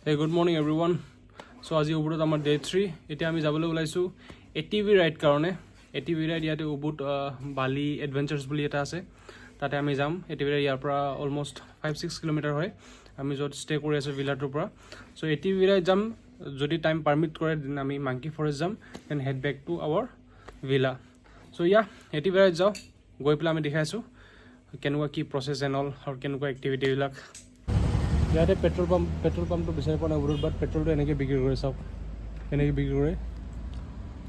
Hey, good morning everyone. So আজি উবুৰত আমাৰ day 3 এতিয়া আমি যাবলৈ ওলাইছো এটিভি ৰাইড কাৰণে এটিভি ৰাইড ইয়াতে উবুত বালি এডভেঞ্চাৰ্স বুলি এটা আছে তাতে আমি যাম এটিভি ৰাইড ইয়াৰ পৰা অলমোষ্ট 5-6 কিলোমিটাৰ হয় আমি যত ষ্টে কৰি আছো ভিলাটোৰ পৰা সো এটিভি ৰাইড যাম যদি টাইম পাৰমিট কৰে দিন আমি মাঙ্কি ফৰেষ্ট যাম and head back to our villa so yeah ATV ride যাও গৈ পেলাই আমি দেখাইছো কেনেকুৱা কি প্ৰসেস এন্ড অল আৰু কেনেকুৱা এক্টিভিটি বিলাক ইয়াতে পেট্ৰল পাম্পটো বিচাৰি পোৱা নাই উবুৰত বাট পেট্ৰলটো এনেকৈ বিক্ৰী কৰে চাওক এনেকৈ বিক্ৰী কৰে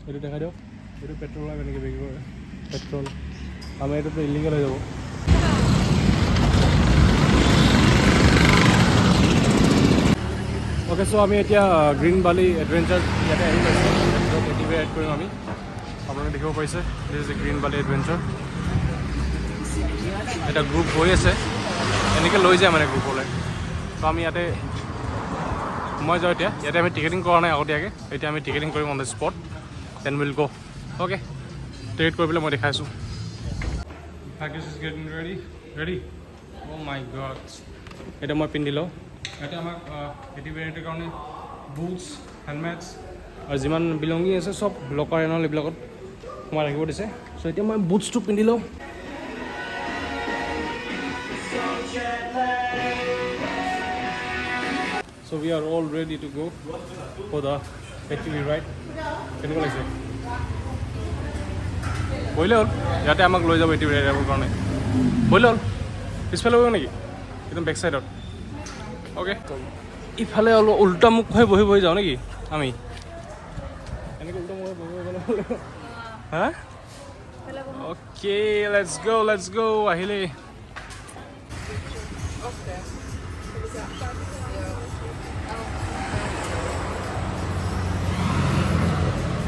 এইটো দেখাই দিয়ক এইটো পেট্ৰল এনেকৈ বিক্ৰী কৰে পেট্ৰল আমাৰ এইটোতো ইলিগেল হৈ যাব অ'কে চ' আমি এতিয়া গ্ৰীণ ভেলী এডভেঞ্চাৰ ইয়াতে আহি পাইছোঁ য'ত এটিভি ৰাইড কৰিম আমি আপোনালোকে দেখিব পাৰিছে this is green valley adventure এটা গ্ৰুপ হৈ আছে এনেকৈ লৈ যায় মানে গ্ৰুপলৈ তো আমি ইয়াতে মই যাওঁ এতিয়া ইয়াতে আমি টিকেটিং কৰা নাই আগতীয়াকৈ এতিয়া আমি টিকেটিং কৰিম on the spot then will go' okay ticket কৰি পেলাই মই দেখাইছোঁ package is getting ready oh' my God এতিয়া মই পিন্ধি লওঁ ইয়াতে আমাক এটিভি ৰাইডৰ কাৰণে বুটছ হেলমেটছ আৰু যিমান বিলংগিং আছে চব লকাৰ এনল এইবিলাকত সোমাই ৰাখিব দিছে চ' এতিয়া মই বুটছটো পিন্ধি লওঁ So we are all ready to go for the ATV ride. কেনেকুৱা লাগিছে বহিলে হ'ল ইয়াতে আমাক লৈ যাব ATV ৰাইডৰ কাৰণে বহিলে হ'ল পিছফালে বহিব নেকি একদম বেক চাইডত অ'কে ইফালে অলপ উল্টা মুখ হৈ বহি যাওঁ নেকি আমি এনেকৈ উল্টা মুখ হৈ বহি হা অ'কে লেটছ গ' আহিলে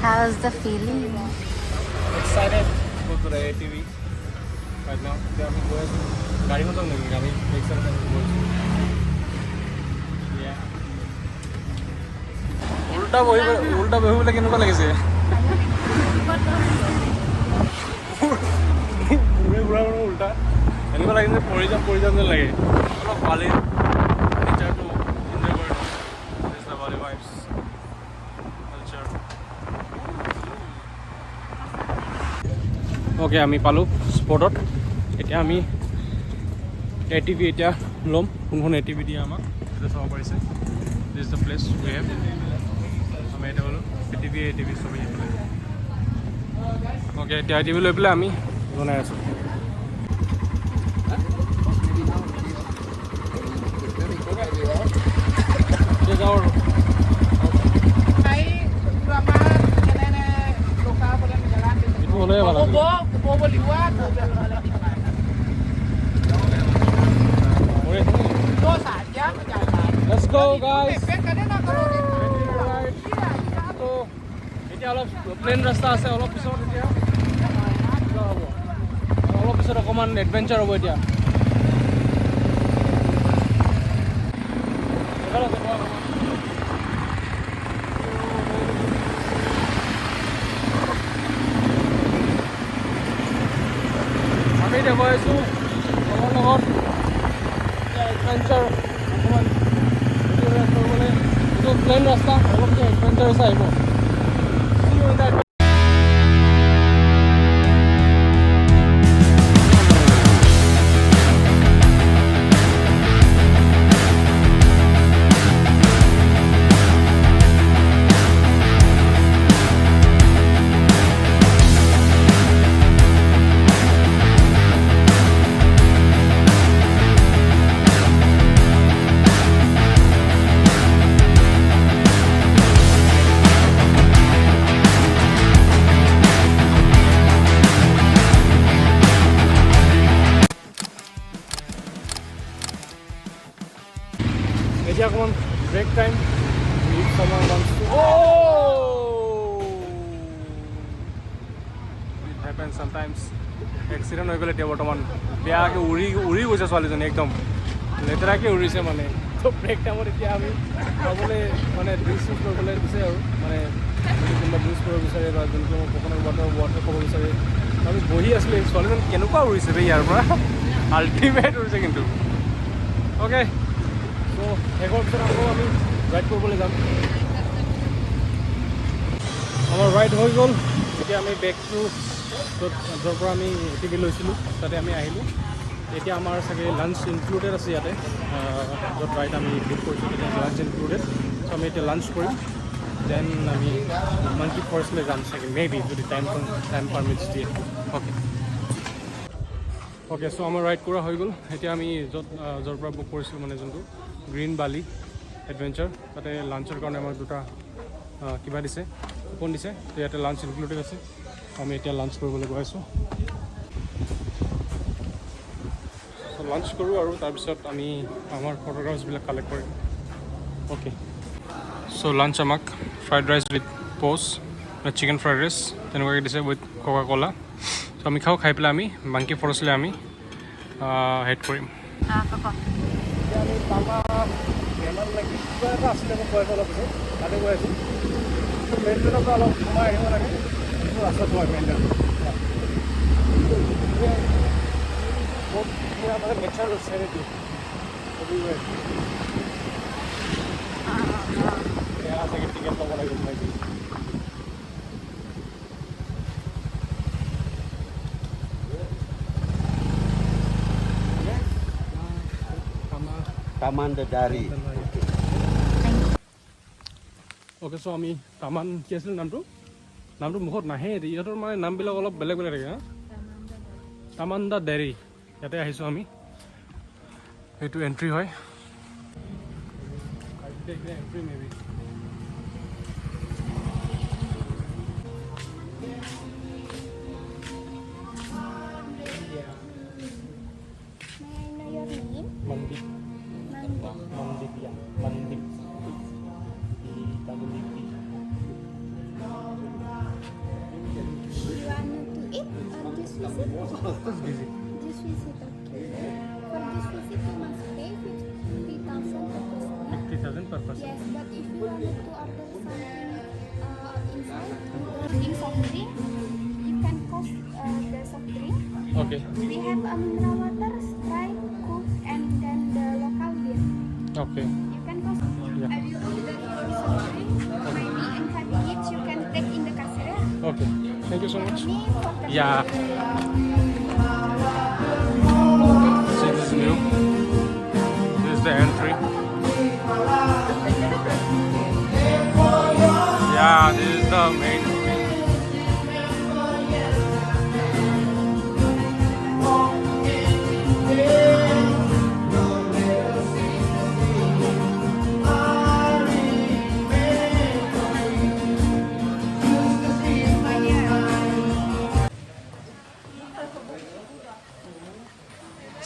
How's the feeling? Excited to go to the ATV right now. They are going. गाड़ी में तो नहीं गाड़ी एक साथ में बोल उल्टा वही बोले किनको लगे से पूरे बुरा उल्टा इनको लगे से पड़ी जाम नहीं लगे मतलब वाले नेचर टू enjoy कर this the Bali vibes culture okay আমি পালো স্পটত এতিয়া আমি এটিভি এতিয়া লম কোনখন এটিভি দিয়ে আমাক এটা চাব পাৰিছে this the place we have আমি এটা হলো এটিভি সব এইফালে ওকে এতিয়া এটিভি লৈ পেলাই আমি বনাই আছো যাওঁ Let's go guys. এতিয়া অলপ প্লেন ৰাস্তা আছে অলপ পিছত এতিয়া অলপ পিছত অকণমান এডভেঞ্চাৰ হ'ব এতিয়া আমি এতিয়া গৈ আছোঁ লগৰ লগত এডভেঞ্চাৰ অকণমান কৰিবলৈ এইটো প্লেন ৰাস্তা অলপ এডভেঞ্চাৰ আহিব এতিয়া অকণমান break time if someone wants to eat happens sometimes accident হৈ গ'ল এতিয়া বৰ্তমান বেয়াকৈ উৰি গৈছে ছোৱালীজনী একদম লেতেৰাকৈ উৰিছে মানে তো ব্ৰেক টাইমত এতিয়া আমি পাবলৈ মানে ড্ৰিংকছ কৰিবলৈ দিছে আৰু মানে কোনোবা ড্ৰিংকছ কৰিব বিচাৰে বা যোনটো কোকোনাট ৱাটাৰ খাব বিচাৰে আমি বহি আছিলোঁ ছোৱালীজন কেনেকুৱা উৰিছে বে ইয়াৰ পৰা আল্টিমেট উৰিছে কিন্তু অ'কে ত' শেষৰ পিছত আকৌ আমি ৰাইড কৰিবলৈ যাম আমাৰ ৰাইড হৈ গ'ল এতিয়া আমি বেক টু য'ৰ পৰা আমি টিভি লৈছিলোঁ তাতে আমি আহিলোঁ এতিয়া আমাৰ চাগে লাঞ্চ ইনক্লুডেড আছে ইয়াতে য'ত ৰাইড আমি বুক কৰিছোঁ লাঞ্চ ইনক্লুডেড চ' আমি এতিয়া লাঞ্চ কৰিম দেন আমি মাংকি ফৰেষ্টলৈ যাম চাগে মেবি যদি টাইম পাৰমিটছ দিয়ে অ'কে চ' আমাৰ ৰাইড কৰা হৈ গ'ল এতিয়া আমি য'ৰ পৰা বুক কৰিছিলোঁ মানে যোনটো গ্ৰীণ বালি এডভেঞ্চাৰ তাতে লাঞ্চৰ কাৰণে আমাক দুটা কিবা দিছে কুপন দিছে তো ইয়াতে লাঞ্চ ইনক্লুডেড আছে আমি এতিয়া লাঞ্চ কৰিবলৈ গৈ আছোঁ লাঞ্চ কৰোঁ আৰু তাৰপিছত আমি আমাৰ ফটোগ্ৰাফছবিলাক কালেক্ট কৰিম অ'কে চ' লাঞ্চ আমাক ফ্ৰাইড ৰাইচ উইথ প'চ চিকেন ফ্ৰাইড ৰাইচ তেনেকুৱাকৈ দিছে উইথ কোকা ক'লা চ' আমি খাই পেলাই আমি মাংকি ফৰেষ্টলৈ আমি হেড কৰিম কিবা এটা আছিলে মই কৈ অলপ পিছত তাতে গৈ আছোঁ মেইন ৰোডৰ পৰা অলপ সোমাই আহিব লাগে সেইটো ৰাস্তাত হয় মেইন ৰোড মানে নেচাৰ চেৰিটি চাগে টিকেট ল'ব লাগিব Taman Dadari. অ'কে চ' আমি তামান কি আছিলে নামটো মুখত নাহে ইহঁতৰ মানে নামবিলাক অলপ বেলেগ বেলেগ থাকে তামান দা ডেৰী ইয়াতে আহিছোঁ আমি এইটো এণ্ট্ৰি হয় entry maybe Mandip. Mandip ya. Mandip. You want to eat or just visit? Just visit. Just visit, okay. For this visit, you must pay 50,000 per person. 50,000 per person. Yes, but if you wanted to order something inside, drink soft drink, you can cost the soft drink. Okay. We have mineral water, Sprite, Coke, and then the local beer. Okay. You can cost. Yeah. I will order your soft drink, maybe and having it, you can take in the cashier. Okay. Thank you so much. Me for the Yeah. See, this is new. This is the entry. Yeah, this is the main.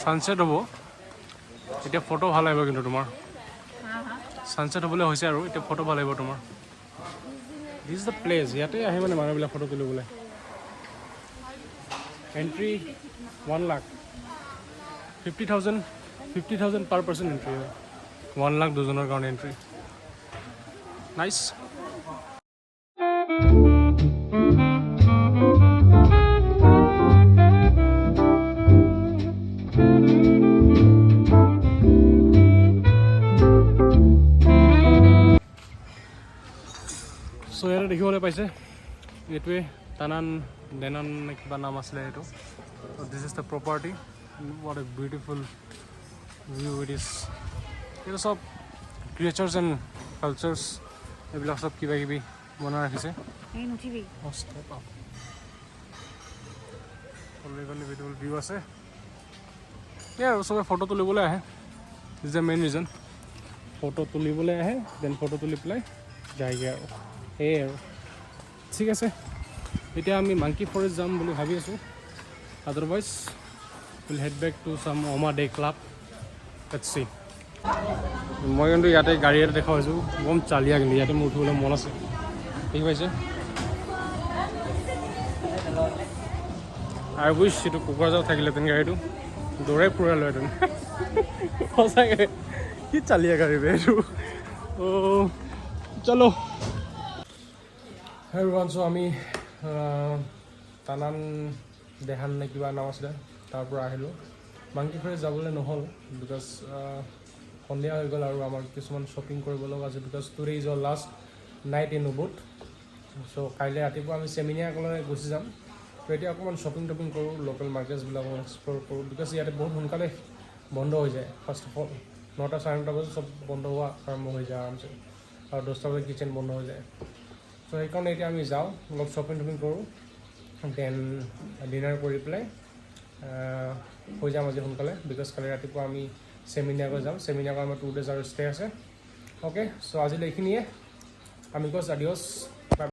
Sunset হ'ব এতিয়া photo ভাল আহিব কিন্তু তোমাৰ sunset হ'বলৈ হৈছে আৰু এতিয়া ফটো ভাল আহিব তোমাৰ দিছ ইজ দ্য প্লেচ ইয়াতে আহে মানে মানুহবিলাক ফটো তুলিবলৈ এণ্ট্ৰি 1 লাখ 50,000 পাৰ পাৰ্চন এণ্ট্ৰি হয় 1 লাখ দুজনৰ কাৰণে এণ্ট্ৰি নাইচ চ' ইয়াতে দেখিবলৈ পাইছে এইটোৱে তানান দেনান কিবা নাম আছিলে এইটো this is the property what a beautiful view it is এইটো চব ক্ৰিয়েচাৰ্ছ এণ্ড কালচাৰ্ছ এইবিলাক চব কিবা কিবি বনাই ৰাখিছে বিউটিফুল ভিউ আছে এই আৰু চবে ফটো তুলিবলৈ আহে is the main reason photo তুলিবলৈ আহে দেন ফটো তুলি পেলাই যায়গৈ আৰু সেয়াই আৰু ঠিক আছে এতিয়া আমি মাংকি ফৰেষ্ট যাম বুলি ভাবি আছোঁ otherwise will head back to চাম অমা ডে ক্লাব লেটছ চি মই কিন্তু ইয়াতে গাড়ী এটা দেখা পাইছোঁ একদম চালিয়া কিন্তু ইয়াতে মোৰ উঠিবলৈ মন আছে ঠিক পাইছে আই উইচ এইটো কোকৰাঝাৰত থাকিলেহেঁতেন গাড়ীটো দৌৰাই ফুৰালোহেঁতেন সঁচাকৈ কি চালিয়া গাড়ী বে এইটো অ' চলো everyone so আমি তানান দেহান নে কিবা নাম আছিলে তাৰ পৰা আহিলোঁ মাংকি ফৰেষ্ট যাবলৈ নহ'ল বিকজ সন্ধিয়া হৈ গ'ল আৰু আমাৰ কিছুমান শ্বপিং কৰিব লগা আছে because today is our last night in Ubud so' কাইলৈ ৰাতিপুৱা আমি চেমিনিয়াকলৈ গুচি যাম তো এতিয়া অকণমান শ্বপিং টপিং কৰোঁ লোকেল মাৰ্কেটছবিলাক এক্সপ্ল'ৰ কৰোঁ বিকজ ইয়াতে বহুত সোনকালে বন্ধ হৈ যায় ফাৰ্ষ্ট অফ অল 9টা 9:30 বজাত চব বন্ধ হোৱা আৰম্ভ হৈ যায় আৰামছে আৰু 10টা বজাত কিচেন বন্ধ হৈ যায় চ' সেইকাৰণে এতিয়া আমি যাওঁ অলপ শ্বপিং টপিং কৰোঁ দেন ডিনাৰ কৰি পেলাই হৈ যাম আজি সোনকালে বিকজ কালি ৰাতিপুৱা আমি চেমিনিয়াকৈ যাম চেমিনিয়াকৈ আমাৰ 2 days আৰু ষ্টে আছে অ'কে চ' আজিলৈ এইখিনিয়ে আমিগos, adiós.